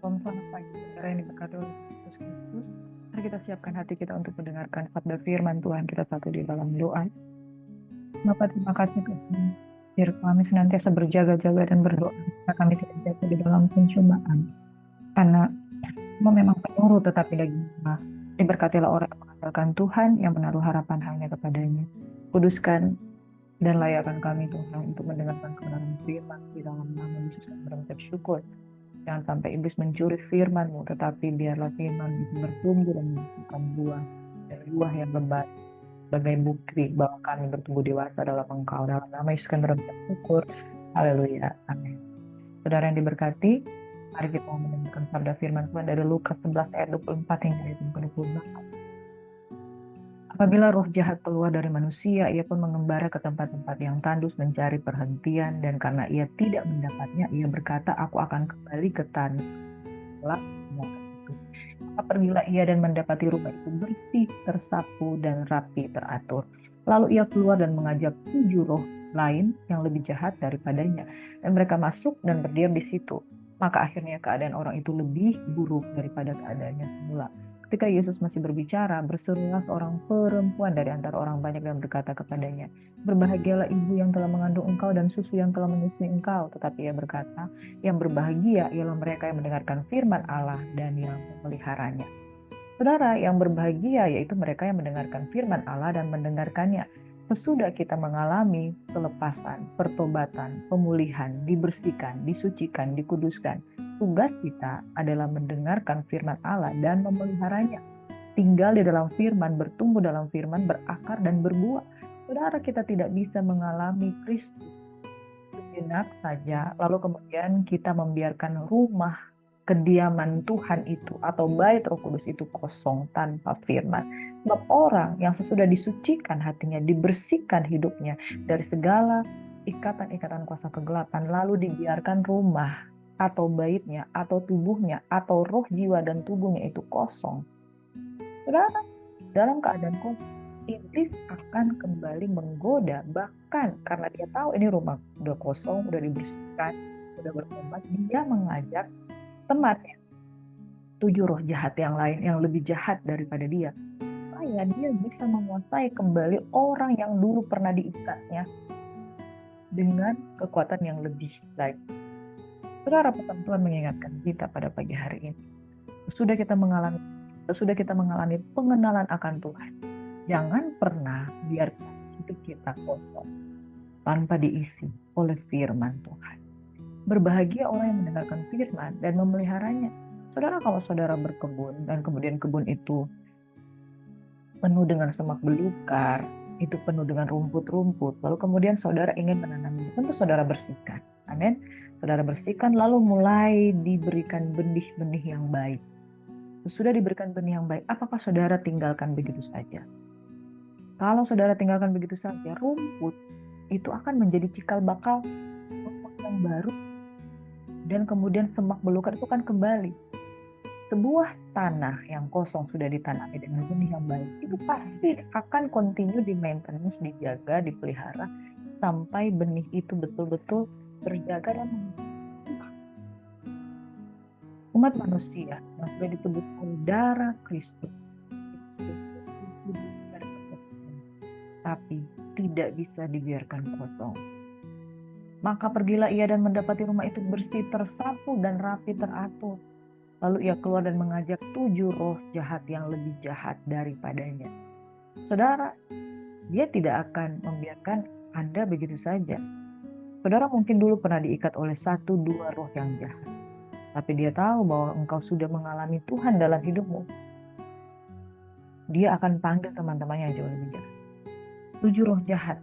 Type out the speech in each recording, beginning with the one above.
Selamat pagi, saudara yang diberkati oleh Yesus Kristus. Mari kita siapkan hati kita untuk mendengarkan sabda firman Tuhan kita satu di dalam doa. Bapa, terima kasih Tuhan. Biar kami senantiasa berjaga-jaga dan berdoa, karena kami tidak jatuh di dalam pencobaan. Karena semua memang penurut tetapi daging lemah. Diberkatilah orang yang mengandalkan Tuhan, yang menaruh harapan hanya kepadanya. Kuduskan dan layakkan kami Tuhan untuk mendengarkan kebenaran firman di dalam nama Yesus kami berucap syukur. Jangan sampai iblis mencuri firman-Mu, tetapi biarlah firman itu bertumbuh dan menghasilkan buah dan buah yang lebat sebagai bukti bahwa kami bertumbuh dewasa dalam Engkau. Dalam nama Yesus kami berucap syukur. Haleluya. Amin. Saudara yang diberkati, mari kita mendengarkan sabda firman Tuhan dari Lukas 11 ayat 24 hingga ayat 28. Apabila roh jahat keluar dari manusia, ia pun mengembara ke tempat-tempat yang tandus mencari perhentian, dan karena ia tidak mendapatnya, ia berkata, aku akan kembali ke tanah. Pergilah ia dan mendapati rumah itu bersih, tersapu, dan rapi teratur. Lalu ia keluar dan mengajak 7 roh lain yang lebih jahat daripadanya, dan mereka masuk dan berdiam di situ. Maka akhirnya keadaan orang itu lebih buruk daripada keadaannya semula. Ketika Yesus masih berbicara, berserulah seorang perempuan dari antara orang banyak dan berkata kepadanya, berbahagialah ibu yang telah mengandung engkau dan susu yang telah menyusui engkau. Tetapi ia berkata, yang berbahagia ialah mereka yang mendengarkan firman Allah dan yang memeliharanya. Saudara, yang berbahagia yaitu mereka yang mendengarkan firman Allah dan mendengarkannya. Sesudah kita mengalami kelepasan, pertobatan, pemulihan, dibersihkan, disucikan, dikuduskan, tugas kita adalah mendengarkan firman Allah dan memeliharanya. Tinggal di dalam firman, bertumbuh dalam firman, berakar dan berbuah. Saudara, kita tidak bisa mengalami Kristus sejenak saja, lalu kemudian kita membiarkan rumah kediaman Tuhan itu atau bait Roh Kudus itu kosong tanpa firman. Sebab orang yang sesudah disucikan hatinya, dibersihkan hidupnya dari segala ikatan-ikatan kuasa kegelapan, lalu dibiarkan rumah atau baitnya atau tubuhnya atau roh, jiwa, dan tubuhnya itu kosong. Saudara, dalam keadaan kosong, iblis akan kembali menggoda, bahkan karena dia tahu ini rumah udah kosong, udah dibersihkan, udah bertobat, dia mengajak temannya, 7 roh jahat yang lain yang lebih jahat daripada dia, supaya dia bisa menguasai kembali orang yang dulu pernah diikatnya dengan kekuatan yang lebih baik. Saudara, pesan Tuhan mengingatkan kita pada pagi hari ini, sesudah kita mengalami pengenalan akan Tuhan, jangan pernah biarkan hidup kita kosong tanpa diisi oleh firman Tuhan. Berbahagia orang yang mendengarkan firman dan memeliharanya. Saudara, kalau saudara berkebun dan kemudian kebun itu penuh dengan semak belukar, itu penuh dengan rumput-rumput, lalu kemudian saudara ingin menanamnya, tentu saudara bersihkan. Amin. Saudara bersihkan, lalu mulai diberikan benih-benih yang baik. Sesudah diberikan benih yang baik, apakah saudara tinggalkan begitu saja? Kalau saudara tinggalkan begitu saja, rumput itu akan menjadi cikal bakal rumput yang baru, dan kemudian semak belukar itu akan kembali. Sebuah tanah yang kosong sudah ditanami dengan benih yang baik, itu pasti akan continue di maintenance, dijaga, dipelihara, sampai benih itu betul-betul terjaga dan menghasilkan. Umat manusia yang sudah ditebus oleh darah Kristus, tapi tidak bisa dibiarkan kosong. Maka pergilah ia dan mendapati rumah itu bersih, tersapu, dan rapi teratur. Lalu ia keluar dan mengajak 7 roh jahat yang lebih jahat daripadanya. Saudara, dia tidak akan membiarkan Anda begitu saja. Saudara mungkin dulu pernah diikat oleh 1-2 roh yang jahat, tapi dia tahu bahwa engkau sudah mengalami Tuhan dalam hidupmu. Dia akan panggil teman-temannya yang jauh lebih jahat. 7 roh jahat.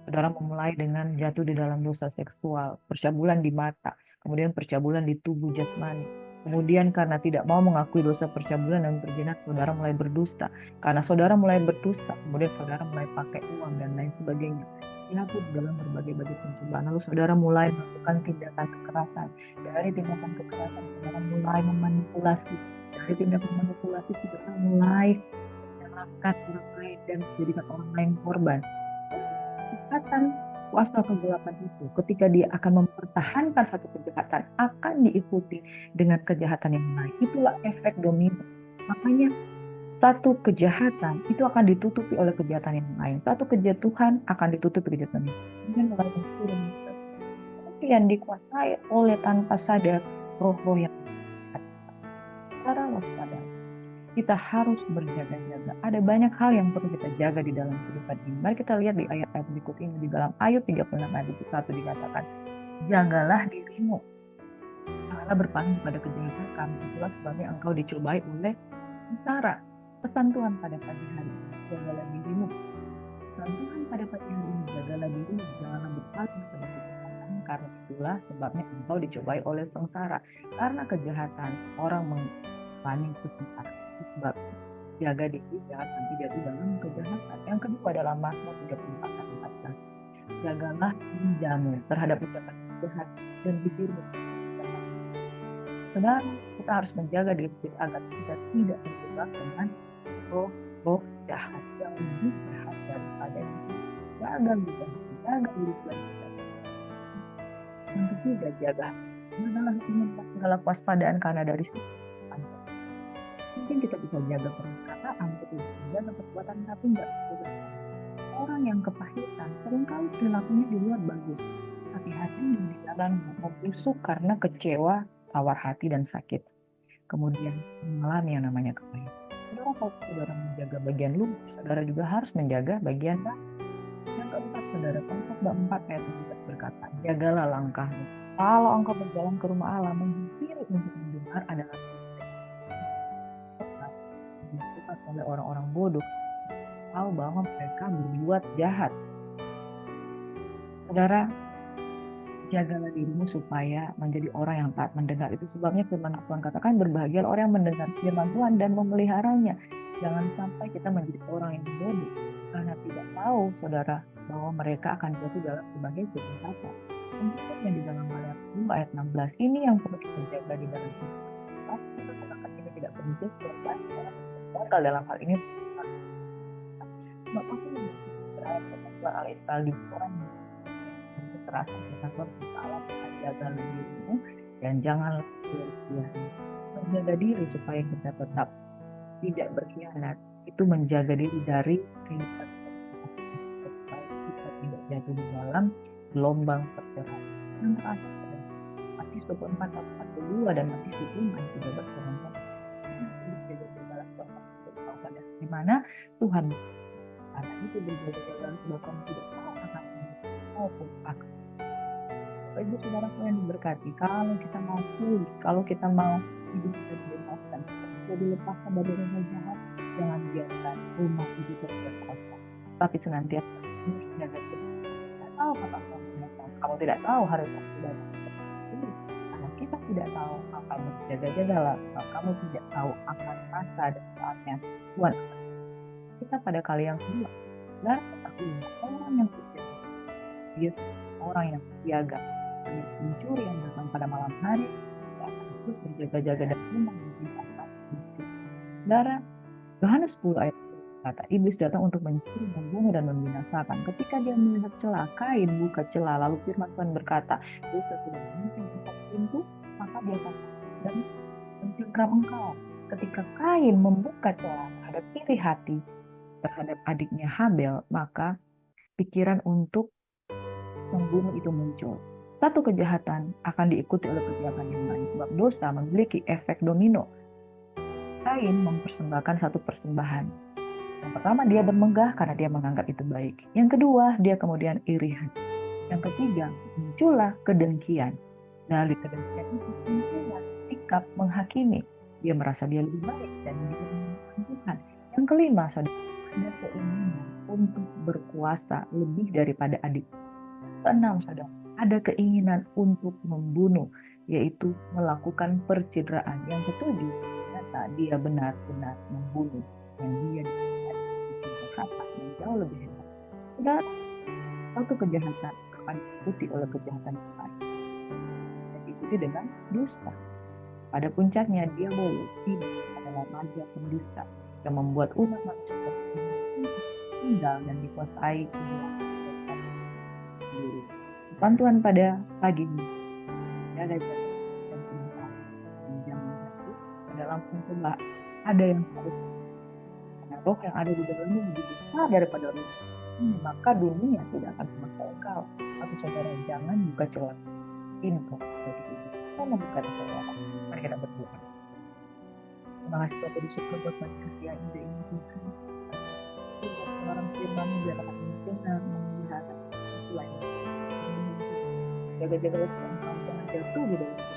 Saudara memulai dengan jatuh di dalam dosa seksual, percabulan di mata, kemudian percabulan di tubuh jasmani. Kemudian karena tidak mau mengakui dosa percabulan dan berzina, saudara mulai berdusta. Karena saudara mulai berdusta, kemudian saudara mulai pakai uang dan lain sebagainya. Jatuh dalam berbagai-bagai pencobaan. Lalu saudara mulai melakukan tindakan kekerasan. Dari tindakan kekerasan, saudara mulai memanipulasi. Dari tindakan manipulasi, saudara mulai menyalahkan orang lain dan menjadikan orang lain korban. Ikatan kuasa kegelapan itu, ketika dia akan mempertahankan satu kejahatan, akan diikuti dengan kejahatan yang lain. Itulah efek domino. Makanya satu kejahatan itu akan ditutupi oleh kejahatan yang lain. Satu kejatuhan akan ditutupi kejahatan yang lain. Kemudian mulai turun. Yang dikuasai oleh tanpa sadar roh-roh yang jahat. Cara waspada. Kita harus berjaga-jaga. Ada banyak hal yang perlu kita jaga di dalam kehidupan ini. Mari kita lihat di ayat-ayat berikut ini. Di dalam Ayub 36 ayat 1 dikatakan, jagalah dirimu. Janganlah berpaling pada kejahatan. Itulah sebabnya engkau dicobai oleh sengsara. Pesan Tuhan pada pagi hari. Jagalah dirimu. Pesan Tuhan pada pagi hari ini. Jagalah dirimu. Janganlah berpaling pada kejahatan. Karena itulah sebabnya engkau dicobai oleh sengsara. Karena kejahatan orang mengpaling kesengsara. Sebab jaga diri jangan sampai jatuh dalam kejahatan. Yang kedua adalah Mazmur 34 ayat 14. Jagalah lidahmu terhadap ucapan jahat dan bibirmu. Saudara, kita harus menjaga diri kita agar kita tidak terjebak dengan roh jahat yang lebih jahat daripada itu. Jaga lidah, jaga diri kita. Yang ketiga, jaga. Adalah segala kewaspadaan karena dari situ mungkin kita bisa jaga perkataan, kita bisa jaga perbuatan, tapi nggak jaga. Orang yang kepahitan seringkali perilakunya di luar bagus, tapi hatinya di dalam membusuk karena kecewa, tawar hati dan sakit. Kemudian mengalami yang namanya kepahitan. Saudara, kalau saudara menjaga bagian luar, saudara juga harus menjaga bagian dalam. Yang keempat, saudara, Khotbah 4 ayat 17 berkata, jagalah langkahmu. Kalau engkau berjalan ke rumah Allah, menghindari untuk mendengar adalah dilakukan oleh orang-orang bodoh, tahu bahwa mereka berbuat jahat. Saudara, jagalah dirimu supaya menjadi orang yang taat mendengar. Itu sebabnya firman Tuhan katakan, berbahagia orang yang mendengar firman Tuhan dan memeliharanya. Jangan sampai kita menjadi orang yang bodoh karena tidak tahu, saudara, bahwa mereka akan jatuh dalam berbagai kejahatan. Tentunya di dalam Matius 2 ayat 16 ini yang perlu kita jaga di dalam hidup. Kita katakan ini tidak penting, gagal dalam hal ini. Bapak pun berada pada alih-alih di orang yang terasa kita harus salah jaga dirimu dan janganlah berkhianat. Menjaga diri supaya kita tetap tidak berkhianat itu menjaga diri dari kehidupan supaya kita tidak jatuh di dalam gelombang perceraian. Yang terakhir, Matius 24 ayat 42 dan Matius 25 ayat 13 berkata, di mana Tuhan karena itu berjaga-jaga sebab kamu tidak tahu akan maupun akan. Bapak Ibu Saudaraku yang diberkati, kalau kita mau pulih, kalau kita mau hidup kita dibebaskan, kita dilepaskan dari roh jahat, jangan biarkan rumah itu terkuasa. Tapi senantiasa menjaga diri. Tidak tahu kapan kamu datang, kamu tidak tahu hari kamu datang. Karena kita tidak tahu, maka berjaga-jagalah. Kamu tidak tahu akan masa dan saatnya Tuhan. Kita pada kali yang kedua, dan orang yang berjaga, dia orang yang siaga, pencuri yang datang pada malam hari, akan terus berjaga-jaga dan memang Saudara, Yohanes 10 ayat kata, iblis datang untuk mencuri, membunuh dan membinasakan. Ketika dia melihat celah, Kain buka celah, lalu firman Tuhan berkata, dosa sudah mungkin buka pintu, maka dia akan dan mencengkram engkau. Ketika Kain membuka celah terhadap iri hati terhadap adiknya Habel, maka pikiran untuk membunuh itu muncul. Satu kejahatan akan diikuti oleh kejahatan yang lain, sebab dosa memiliki efek domino. Kain mempersembahkan satu persembahan. Yang pertama, dia bermegah karena dia menganggap itu baik. Yang kedua, dia kemudian iri hati. Yang ketiga, muncullah kedengkian. Dari kedengkian itu muncullah sikap menghakimi. Dia merasa dia lebih baik dan dia menyenangkan Tuhan. Yang kelima, saudara, ada keinginan untuk berkuasa lebih daripada adik. Keenam, saudara, ada keinginan untuk membunuh, yaitu melakukan percideraan. Yang ketujuh, ternyata dia benar-benar membunuh yang dia kata yang jauh lebih hebat. Saudara, satu kejahatan akan diikuti oleh kejahatan yang lain. Dan diikuti dengan dusta. Pada puncaknya, dia boleh adalah raja pendusta yang membuat umat manusia tinggal dan dikuasai Firman Tuhan pada pagi ini, jaga jaga dan sebentar. Dan jangan jatuh ke dalam pencobaan. Ada yang harus, karena roh yang ada di dalammu lebih besar daripada roh. Maka dunia tidak akan memaksa engkau. Tapi saudara, jangan buka celah pintu bagi itu. Kita membuka celah. Mari kita berdoa. Terima kasih Bapak di surga buat banyak yang indah ini Tuhan. Buat orang firman biar akan melihat selain jaga-jagalah supaya engkau jangan jatuh di dalam itu.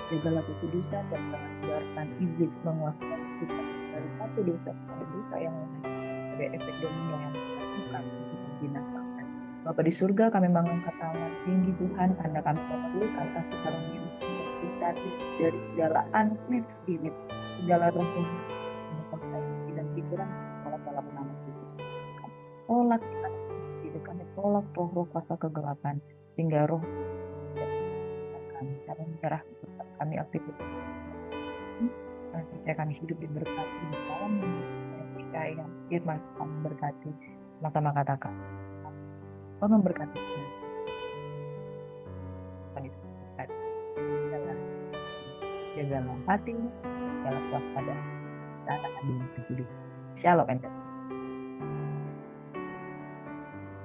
Jagalah kekudusan dan jangan biarkan iblis menguasai kita dari satu dosa kepada dosa yang lain. Ada efek domino yang melakukan untuk membinasakan. Bapa di surga, kami mengangkat tangan tinggi Tuhan, karena kami memerlukan kasih karunia kita dari segala unclean spirit, segala roh yang menguasai dan pikiran kalau dalam nama Yesus. Tolak kita, kami tolak roh-roh kuasa kegelapan, sehingga roh kami menyerah, kami aktivitas, kami percaya kami hidup diberkati di dalam yang percaya firman kami berkati. Sama-sama katakan, kau memberkati kami, jagalah hatimu, jagalah waspada, dan akan hidup. Shalom.